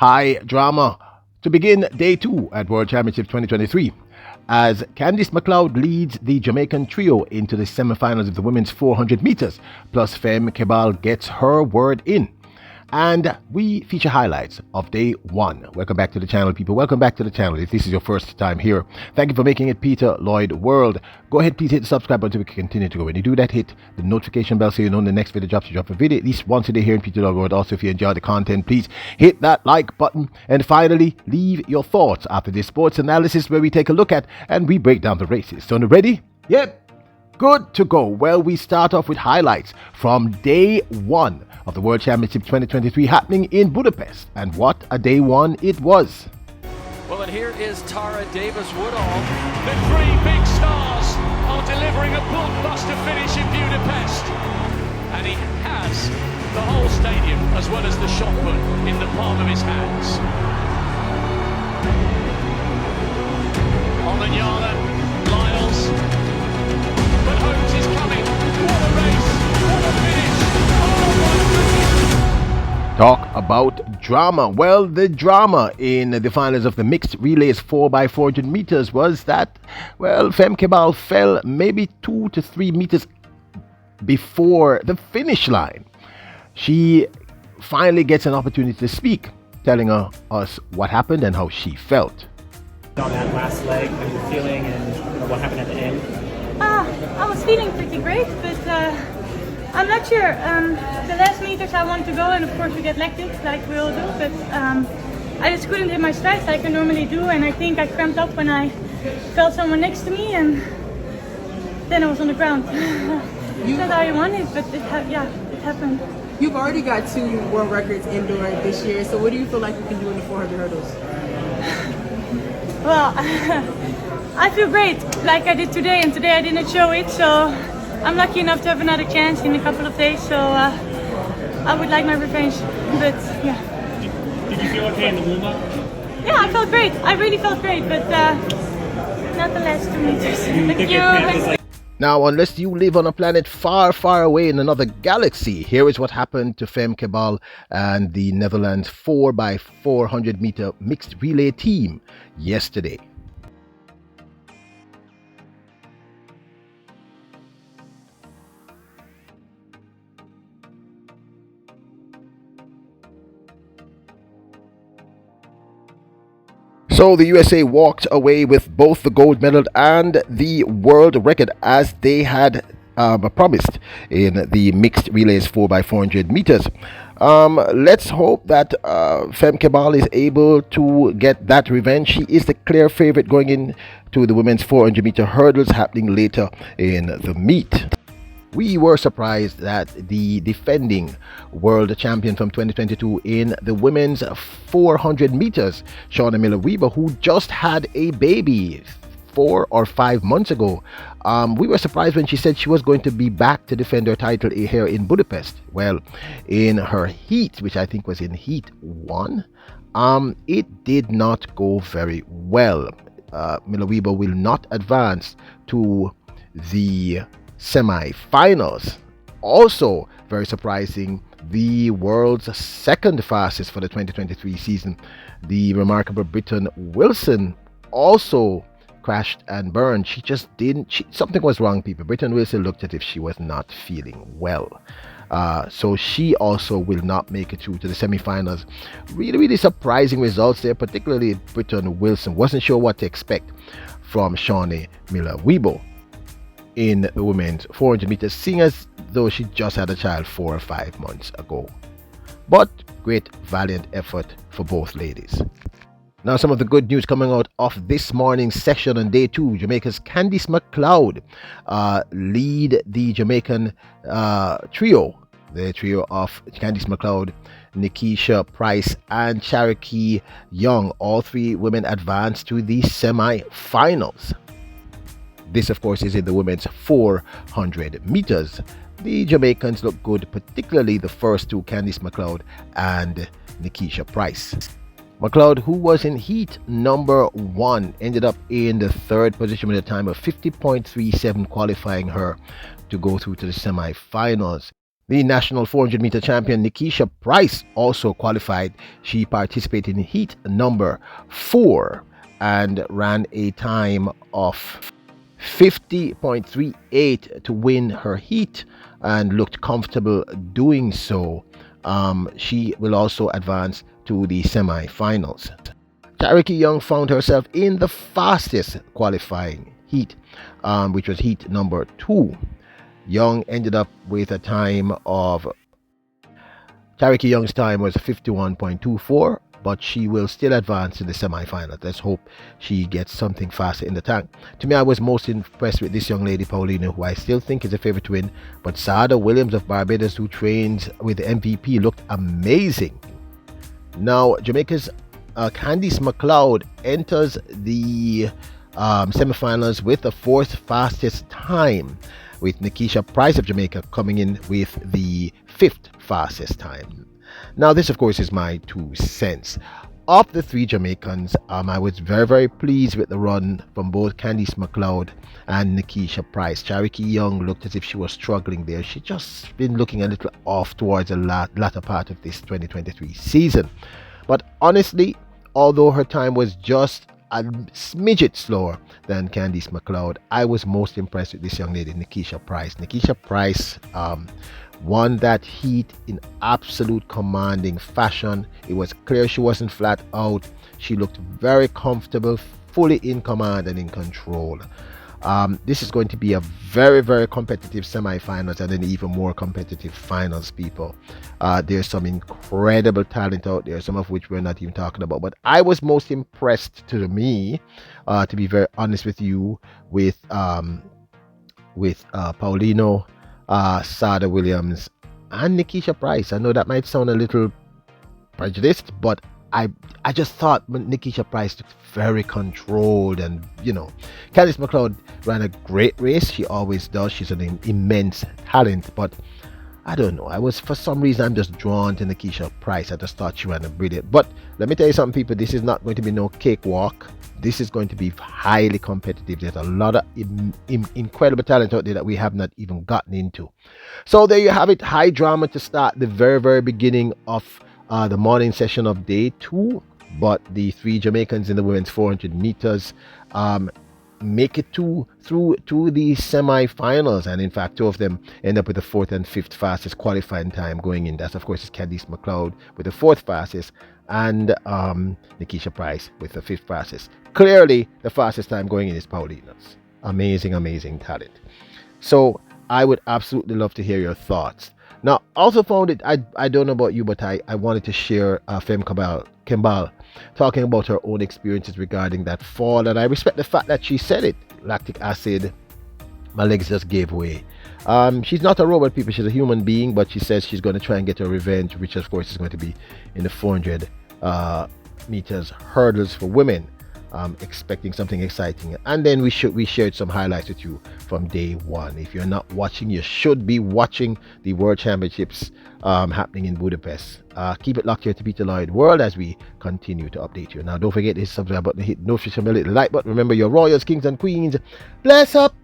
high drama to begin day 2 at World Championship 2023 as Candace Mcleod leads the Jamaican trio into the semifinals of the women's 400 meters, plus Mcleod gets her word in. And we feature highlights of day 1. Welcome back to the channel, people. Welcome back to the channel. If this is your first time here, thank you for making it Peter Lloyd World. Go ahead, please hit the subscribe button so we can continue to go. When you do that, hit the notification bell so you know when the next video drops. You drop a video at least once a day here in Peter Lloyd World. Also, if you enjoy the content, please hit that like button. And finally, leave your thoughts after this sports analysis where we take a look at and we break down the races. So, ready? Yep. Good to go. Well, we start off with highlights from day 1 of the World Championship 2023 happening in Budapest. And what a day 1 it was. Well, and here is Tara Davis-Woodall. The three big stars are delivering a blockbuster finish in Budapest. And he has the whole stadium, as well as the shot put, in the palm of his hands. Omanyala, Lyles. But Holmes is coming. What a race! What a finish! Oh my goodness! Talk about drama. Well, the drama in the finals of the mixed relays 4x400 meters was that, well, Mcleod fell maybe 2 to 3 meters before the finish line. She finally gets an opportunity to speak, telling us what happened and how she felt. On that last leg, how you feeling and what happened at the end? I was feeling pretty great, but I'm not sure. The last meters I want to go, and of course we get lactic like we all do, but I just couldn't hit my strides like I normally do, and I think I cramped up when I felt someone next to me, and then I was on the ground. It's not how you want it, but it happened. You've already got 2 world records indoor this year, so what do you feel like you can do in the 400 hurdles? Well, I feel great, like I did today, and today I didn't show it, so I'm lucky enough to have another chance in a couple of days, so I would like my revenge, but yeah. Did you feel okay in the warm-up? Yeah, I felt great. I really felt great, but not the last 2 meters. Thank you. Now, unless you live on a planet far, far away in another galaxy, here is what happened to Mcleod and the Netherlands 4x400 meter mixed relay team yesterday. So the USA walked away with both the gold medal and the world record as they had promised in the mixed relays 4x400 meters. Let's hope that Mcleod is able to get that revenge. She is the clear favorite going into the women's 400 meter hurdles happening later in the meet. We were surprised that the defending world champion from 2022 in the women's 400 meters, Shawnee Miller-Weber, who just had a baby 4 or 5 months ago, we were surprised when she said she was going to be back to defend her title here in Budapest. Well, in her heat, which I think was in heat 1, it did not go very well. Miller-Weber will not advance to the semi-finals. Also very surprising, the world's second fastest for the 2023 season, the remarkable Britton Wilson, also crashed and burned. She just didn't, something was wrong, people. Britton Wilson looked as if she was not feeling well. So she also will not make it through to the semi-finals. Really surprising results there, particularly Britton Wilson. Wasn't sure what to expect from Shawnee Miller-Weber in the women's 400 meters, seeing as though she just had a child 4 or 5 months ago. But great valiant effort for both ladies. Now, some of the good news coming out of this morning's session on day 2. Jamaica's Candace Mcleod lead the Jamaican trio. The trio of Candace Mcleod, Nickeisha Pryce and Charokee Young. All 3 women advanced to the semi-finals. This, of course, is in the women's 400 meters. The Jamaicans look good, particularly the first 2, Candace Mcleod and Nickeisha Pryce. Mcleod, who was in heat number 1, ended up in the 3rd position with a time of 50.37, qualifying her to go through to the semi-finals. The national 400-meter champion Nickeisha Pryce also qualified. She participated in heat number 4 and ran a time of 50.38 to win her heat and looked comfortable doing so. She will also advance to the semi-finals. Charokee Young found herself in the fastest qualifying heat, which was heat number 2. Young ended up with a time of Charokee Young's time was 51.24, but she will still advance to the semifinals. Let's hope she gets something faster in the tank. To me, I was most impressed with this young lady, Paulina, who I still think is a favorite to win. But Sada Williams of Barbados, who trains with the MVP, looked amazing. Now, Jamaica's Candace Mcleod enters the semifinals with the 4th fastest time, with Nickeisha Pryce of Jamaica coming in with the 5th fastest time. Now, this, of course, is my 2 cents. Of the 3 Jamaicans, I was very pleased with the run from both Candace Mcleod and Nickeisha Pryce. Charokee Young looked as if she was struggling there. She just been looking a little off towards the latter part of this 2023 season. But honestly, although her time was just a smidget slower than Candace Mcleod, I was most impressed with this young lady, Nickeisha Pryce. Nickeisha Pryce won that heat in absolute commanding fashion. It was clear she wasn't flat out. She looked very comfortable, fully in command and in control. This is going to be a very competitive semi-finals and an even more competitive finals, people. There's some incredible talent out there, some of which we're not even talking about. But I was most impressed, to me, to be very honest with you, with Paulino, Sada Williams, and Nickeisha Pryce. I know that might sound a little prejudiced, but I just thought Nickeisha Pryce looked very controlled, and Candace Mcleod ran a great race. She always does. She's an immense talent, but I don't know. For some reason, I'm just drawn to Nickeisha Pryce. I just thought she ran a brilliant. But let me tell you something, people. This is not going to be no cakewalk. This is going to be highly competitive. There's a lot of incredible talent out there that we have not even gotten into. So there you have it. High drama to start the very beginning of the morning session of day 2, but the 3 Jamaicans in the women's 400 meters make it through to the semi-finals, and in fact 2 of them end up with the 4th and 5th fastest qualifying time going in. That's, of course, is Candace Mcleod with the 4th fastest, and Nickeisha Pryce with the 5th fastest. Clearly the fastest time going in is Paulina's. Amazing talent. So I would absolutely love to hear your thoughts. Now, also found it, I don't know about you, but I wanted to share Femme Kembal talking about her own experiences regarding that fall, and I respect the fact that she said it. Lactic acid, my legs just gave way. She's not a robot, people. She's a human being, but she says she's going to try and get her revenge, which of course is going to be in the 400 meters hurdles for women. Expecting something exciting, and then we shared some highlights with you from day 1. If you're not watching, you should be watching the World Championships happening in Budapest. Keep it locked here to Peter Lloyd World as we continue to update you. Now, don't forget to hit subscribe button, hit notification bell, hit the like button. Remember, your royals, kings and queens, bless up.